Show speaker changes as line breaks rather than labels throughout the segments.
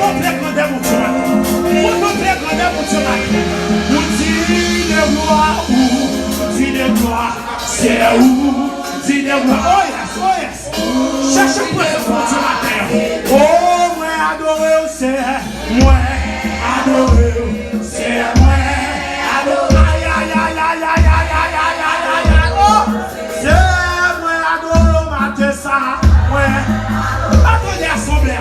contemplez grandeur mon Dieu matin. Contemplez grandeur mon Dieu matin. Vous dites de gloire où? Dis de gloire, c'est où? Dis de gloire. Oh yes. Cherchez pour ce mon Dieu matin. Oh, moi adoré, c'est moi adoré, c'est moi adoré. Aïe. Oh, c'est moi adoré, matin ça. Ouais. Attendez assemblée.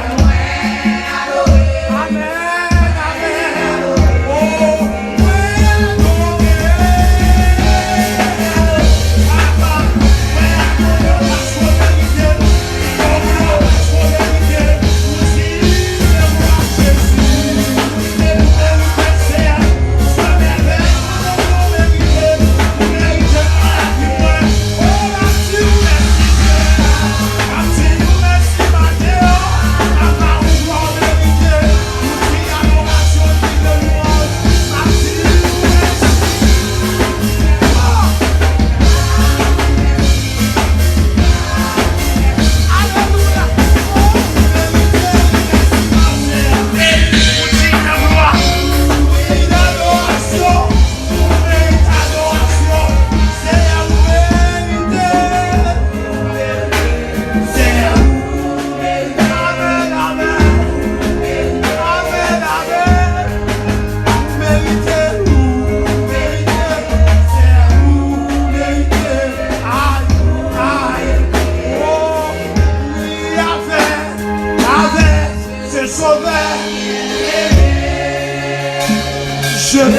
Je vais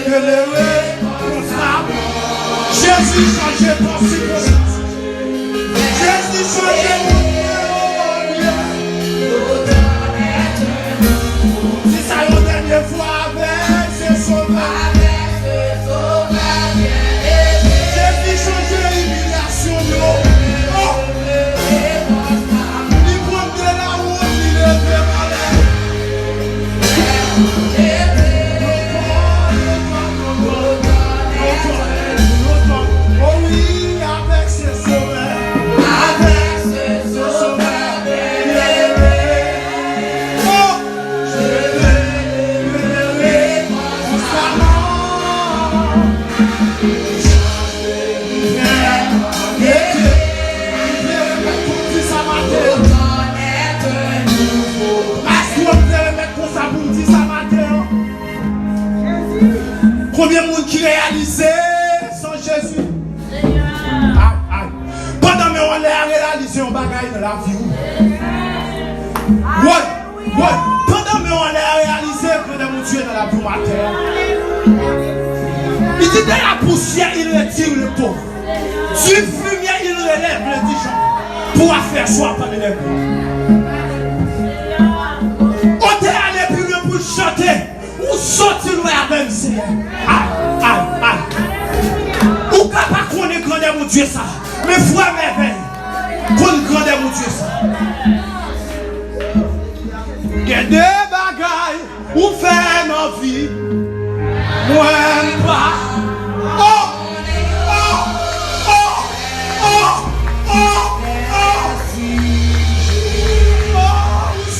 te lever pour ça. Jésus change ton circonstance. Jésus change mon Dieu. Si ça y est, dernière fois avec ce sauveur. Jésus change l'humiliation. Oh! Il prend de la route, il est malade. Combien de monde qui réalisait sans Jésus? Pendant que on a réalisé un bagage dans la vie. Ouais. Pendant que on a réalisé que mon Dieu dans la vie matin. Il dit dans la poussière, il retire le pauvre. Du fumier, il relève le dijon. Pour faire choix parmi les pauvres. On est allé plus loin pour chanter. Ou sortir loin avec Seigneur. Aïe. Ou capable qu'on est grandeur mon Dieu ça. Mais foi merveille. Qu'on est grandeur mon Dieu ça. Il y a des bagailles où faire nos vies. Moi pas. Oh.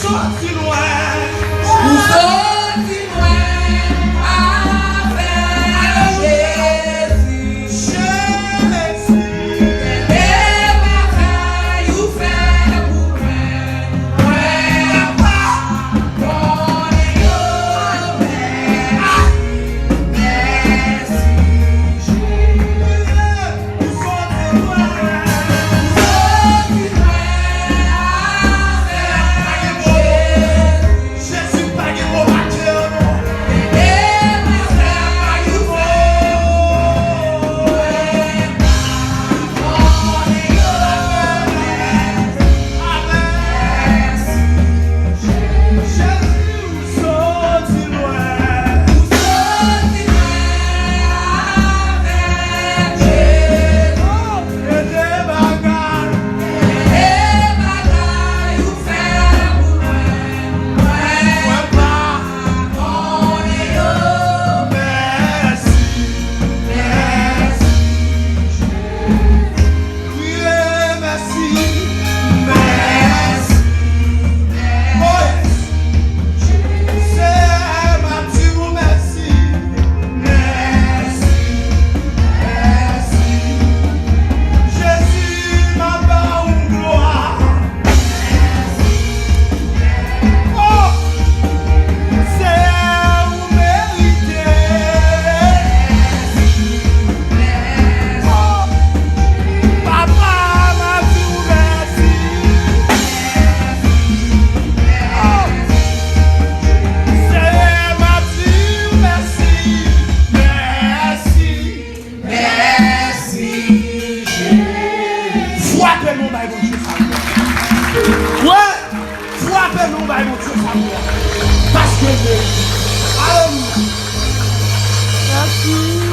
Sortir loin. frappez-nous, mon Dieu, ça. Ouais, frappez-nous, mon Dieu, ça. Parce que Dieu. Alléluia.
Merci.